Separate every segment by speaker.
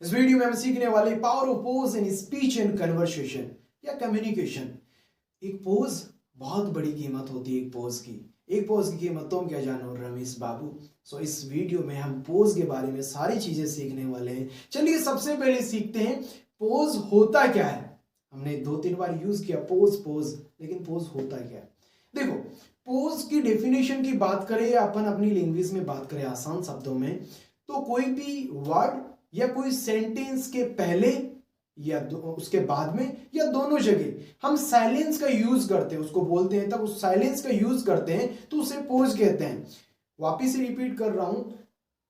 Speaker 1: इस वीडियो में हम सीखने वाले power of pose in speech and conversation या कम्युनिकेशन। एक पोज बहुत बड़ी कीमत होती है। एक पोज की कीमत तो हम क्या जानो रमेश बाबू। इस वीडियो में हम पोज के बारे में सारी चीजें सीखने वाले हैं। चलिए सबसे पहले सीखते हैं पोज होता क्या है। हमने 2-3 बार यूज किया पोज, लेकिन पोज होता क्या है। देखो, पोज की डेफिनेशन की बात करें या अपन अपनी लैंग्वेज में बात करें आसान शब्दों में, तो कोई भी वर्ड या कोई सेंटेंस के पहले या उसके बाद में या दोनों जगह हम साइलेंस का यूज करते हैं, उसको बोलते हैं तब उस साइलेंस का यूज करते हैं तो उसे पोज कहते हैं। वापिस रिपीट कर रहा हूं,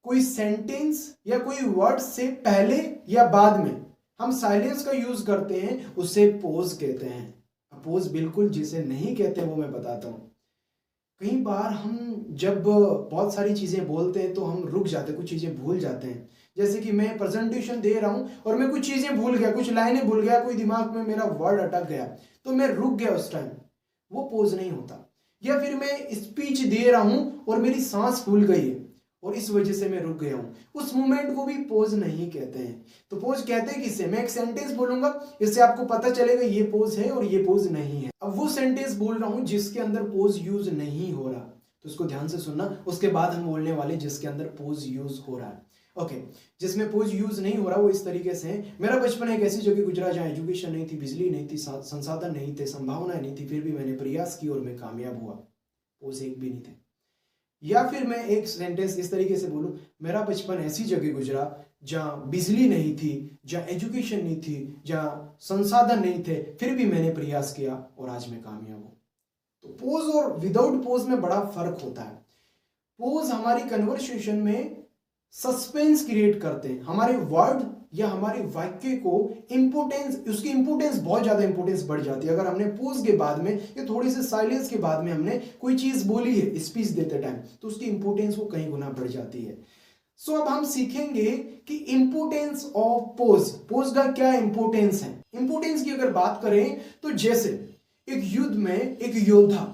Speaker 1: कोई सेंटेंस या कोई वर्ड से पहले या बाद में हम साइलेंस का यूज करते हैं, उसे पोज कहते हैं। पोज बिल्कुल जिसे नहीं कहते वो मैं बताता हूं। कई बार हम जब बहुत सारी चीजें बोलते हैं तो हम रुक जाते हैं, कुछ चीजें भूल जाते हैं। जैसे कि मैं प्रेजेंटेशन दे रहा हूं और मैं कुछ चीजें भूल गया, कुछ लाइनें भूल गया, कोई दिमाग में मेरा वर्ड अटक गया तो मैं रुक गया उस टाइम, वो पोज नहीं होता। या फिर मैं स्पीच दे रहा हूं और मेरी सांस फूल गई है और इस वजह से मैं रुक गया हूं, उस मोमेंट को भी पोज नहीं कहते हैं। तो पोज कहते हैं किससे? मैं एक सेंटेंस बोलूंगा, इससे आपको पता चलेगा ये पोज है और ये पोज नहीं है। अब वो सेंटेंस बोल रहा हूं जिसके अंदर पोज यूज नहीं हो रहा, तो उसको ध्यान से सुनना। उसके बाद हम बोलने वाले जिसके अंदर पोज यूज हो रहा है। ओके, जिसमें पोज यूज नहीं हो रहा वो इस तरीके से है। मेरा बचपन एक ऐसी जगह गुजरा जहाँ एजुकेशन नहीं थी, बिजली नहीं थी, संसाधन नहीं थे, संभावना नहीं थी, फिर भी मैंने प्रयास की और मैं कामयाब हुआ। पोज एक भी नहीं थे। या फिर मैं एक सेंटेंस इस तरीके से बोलूं, मेरा बचपन ऐसी जगह गुजरा जहां बिजली नहीं थी, जहां एजुकेशन नहीं थी, जहां संसाधन नहीं थे, फिर भी मैंने प्रयास किया और आज मैं कामयाब हूं। तो पोज और विदाउट पोज में बड़ा फर्क होता है। पोज हमारी कन्वर्सेशन में सस्पेंस क्रिएट करते हैं, हमारे वर्ड या हमारे वाक्य को इंपोर्टेंस, उसकी इंपोर्टेंस बहुत ज्यादा इंपोर्टेंस बढ़ जाती है। अगर हमने पोज के बाद में या थोड़ी सी साइलेंस के बाद में हमने कोई चीज बोली है स्पीच देते टाइम, तो उसकी इंपोर्टेंस वो कई गुना बढ़ जाती है। अब हम सीखेंगे कि इंपोर्टेंस ऑफ पोज, पोज का क्या इंपोर्टेंस है। इंपोर्टेंस की अगर बात करें तो जैसे एक युद्ध में एक योद्धा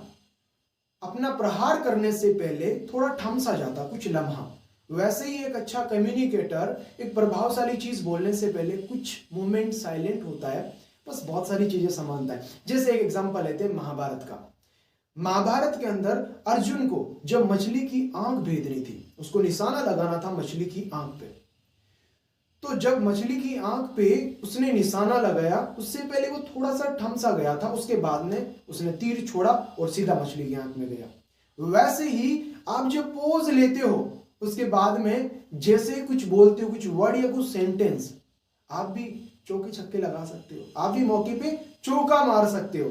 Speaker 1: अपना प्रहार करने से पहले थोड़ा थम सा जाता कुछ लम्हा, वैसे ही एक अच्छा कम्युनिकेटर एक प्रभावशाली चीज बोलने से पहले कुछ मोमेंट साइलेंट होता है। बस बहुत सारी चीजें समानता है। जैसे एक एग्जांपल लेते हैं महाभारत का। महाभारत के अंदर अर्जुन को जब मछली की आंख भेदनी थी, उसको निशाना लगाना था मछली की आंख पे, तो जब मछली की आंख पे उसने निशाना लगाया, उससे पहले वो थोड़ा सा थम सा गया था, उसके बाद में उसने तीर छोड़ा और सीधा मछली की आंख में गया। वैसे ही आप जब पोज लेते हो उसके बाद में जैसे कुछ बोलते हो, कुछ वर्ड या कुछ सेंटेंस, आप भी चौके छक्के लगा सकते हो, आप भी मौके पे चौका मार सकते हो।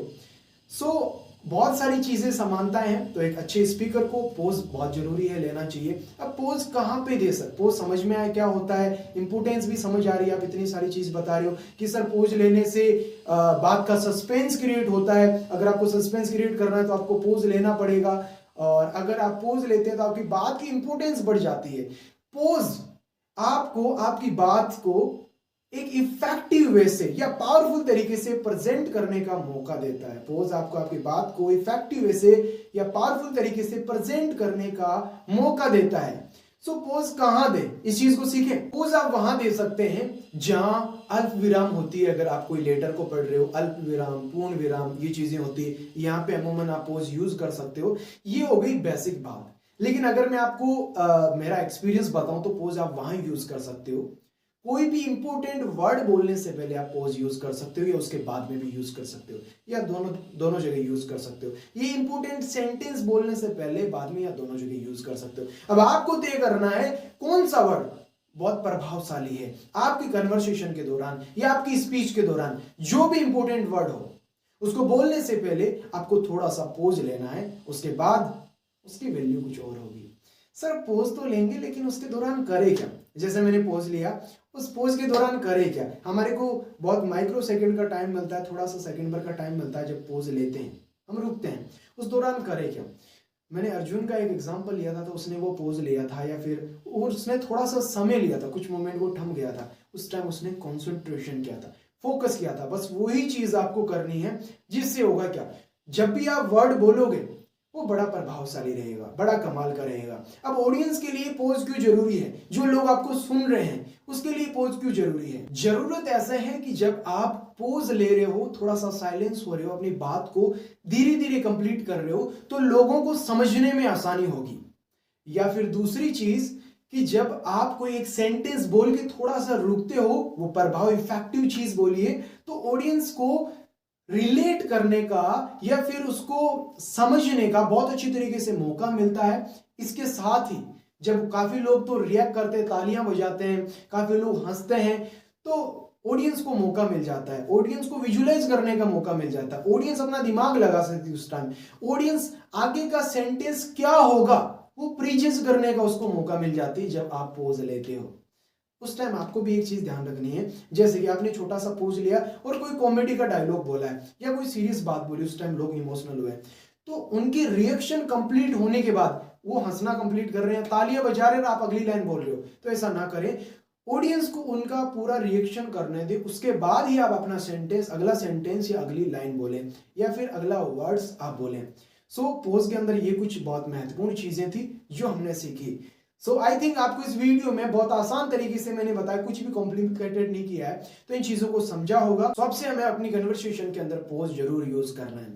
Speaker 1: बहुत सारी चीजें समानताएं हैं। तो एक अच्छे स्पीकर को पोज बहुत जरूरी है, लेना चाहिए। अब पोज कहां पे दे सकते, पोज समझ में आया क्या होता है, इंपोर्टेंस भी समझ आ रही है। आप इतनी सारी चीज बता रहे हो कि सर पोज लेने से बात का सस्पेंस क्रिएट होता है। अगर आपको सस्पेंस क्रिएट करना है तो आपको पोज लेना पड़ेगा, और अगर आप पोज लेते हैं तो आपकी बात की इंपोर्टेंस बढ़ जाती है। पोज आपको आपकी बात को एक इफेक्टिव वे से या पावरफुल तरीके से प्रेजेंट करने का मौका देता है। पोज आपको आपकी बात को इफेक्टिव वे से या पावरफुल तरीके से प्रेजेंट करने का मौका देता है। पोज कहां दे, इस चीज को सीखें। पोज आप वहां दे सकते हैं जहां अल्प विराम होती है। अगर आप कोई लेटर को पढ़ रहे हो, अल्प विराम, पूर्ण विराम, ये चीजें होती है, यहां पे अमूमन आप पोज यूज कर सकते हो। ये हो गई बेसिक बात। लेकिन अगर मैं आपको मेरा एक्सपीरियंस बताऊं तो पोज आप वहां यूज कर सकते हो। कोई भी इंपॉर्टेंट वर्ड बोलने से पहले आप पोज यूज कर सकते हो, या उसके बाद में भी यूज कर सकते हो, या दोनों जगह यूज कर सकते हो। ये इंपॉर्टेंट सेंटेंस बोलने से पहले, बाद में, या दोनों जगह यूज कर सकते हो। अब आपको तय करना है कौन सा वर्ड बहुत प्रभावशाली है आपकी कन्वर्सेशन के दौरान या आपकी स्पीच के दौरान। जो भी इंपॉर्टेंट वर्ड हो उसको बोलने से पहले आपको थोड़ा सा पोज लेना है, उसके बाद उसकी वैल्यू कुछ और होगी। सर पोज तो लेंगे लेकिन उसके दौरान करे क्या? जैसे मैंने पोज लिया, उस पोज के दौरान करे क्या? हमारे को बहुत माइक्रो सेकंड का टाइम मिलता है, थोड़ा सा सेकंड भर का टाइम मिलता है। जब पोज लेते हैं हम रुकते हैं, उस दौरान करे क्या? मैंने अर्जुन का एक एग्जांपल लिया था, तो उसने वो पोज लिया था, या फिर उसने थोड़ा सा समय लिया था, कुछ मोमेंट वो थम गया था, उस टाइम उसने कॉन्सेंट्रेशन किया था, फोकस किया था। बस वही चीज आपको करनी है, जिससे होगा क्या, जब भी आप वर्ड बोलोगे वो बड़ा प्रभावशाली रहेगा, बड़ा कमाल का रहेगा। अब ऑडियंस के लिए पोज क्यों जरूरी है? जो लोग आपको सुन रहे हैं उसके लिए पोज क्यों जरूरी है? जरूरत ऐसा है कि जब आप पोज ले रहे हो, थोड़ा सा साइलेंस हो रहे हो, अपनी बात को धीरे धीरे कंप्लीट कर रहे हो, तो लोगों को समझने में आसानी होगी। या फिर दूसरी चीज कि जब आप कोई एक सेंटेंस बोल के थोड़ा सा रुकते हो, वो प्रभाव इफेक्टिव चीज बोलिए, तो ऑडियंस को रिलेट करने का या फिर उसको समझने का बहुत अच्छी तरीके से मौका मिलता है। इसके साथ ही जब काफी लोग तो रिएक्ट करते हैं, तालियां बजाते हैं, काफी लोग हंसते हैं, तो ऑडियंस को मौका मिल जाता है, ऑडियंस को विजुलाइज करने का मौका मिल जाता है, ऑडियंस अपना दिमाग लगा सकती है उस टाइम, ऑडियंस आगे का सेंटेंस क्या होगा वो प्रीजस करने का उसको मौका मिल जाती है जब आप पोज लेते हो। उस टाइम आपको भी एक चीज ध्यान रखनी है, जैसे कि आपने छोटा सा पोज लिया और कोई कॉमेडी का डायलॉग बोला है या कोई सीरियस बात बोली, उस टाइम लोग इमोशनल हुए, तो उनकी रिएक्शन कंप्लीट होने के बाद वो हंसना कंप्लीट कर रहे हैं, तालियां बजा रहे हैं और आप अगली लाइन बोल रहे हो, तो ऐसा ना करें। ऑडियंस को उनका पूरा रिएक्शन करने दे, उसके बाद ही आप अपना सेंटेंस, अगला सेंटेंस या अगली लाइन बोलें या फिर अगला वर्ड्स आप बोलें। सो पोज के अंदर ये कुछ बहुत महत्वपूर्ण चीजें थी जो हमने सीखी। सो आई थिंक आपको इस वीडियो में बहुत आसान तरीके से मैंने बताया, कुछ भी कॉम्प्लिकेटेड नहीं किया है, तो इन चीजों को समझा होगा। तो अब से हमें अपनी कन्वर्सेशन के अंदर पोज जरूर यूज करना है।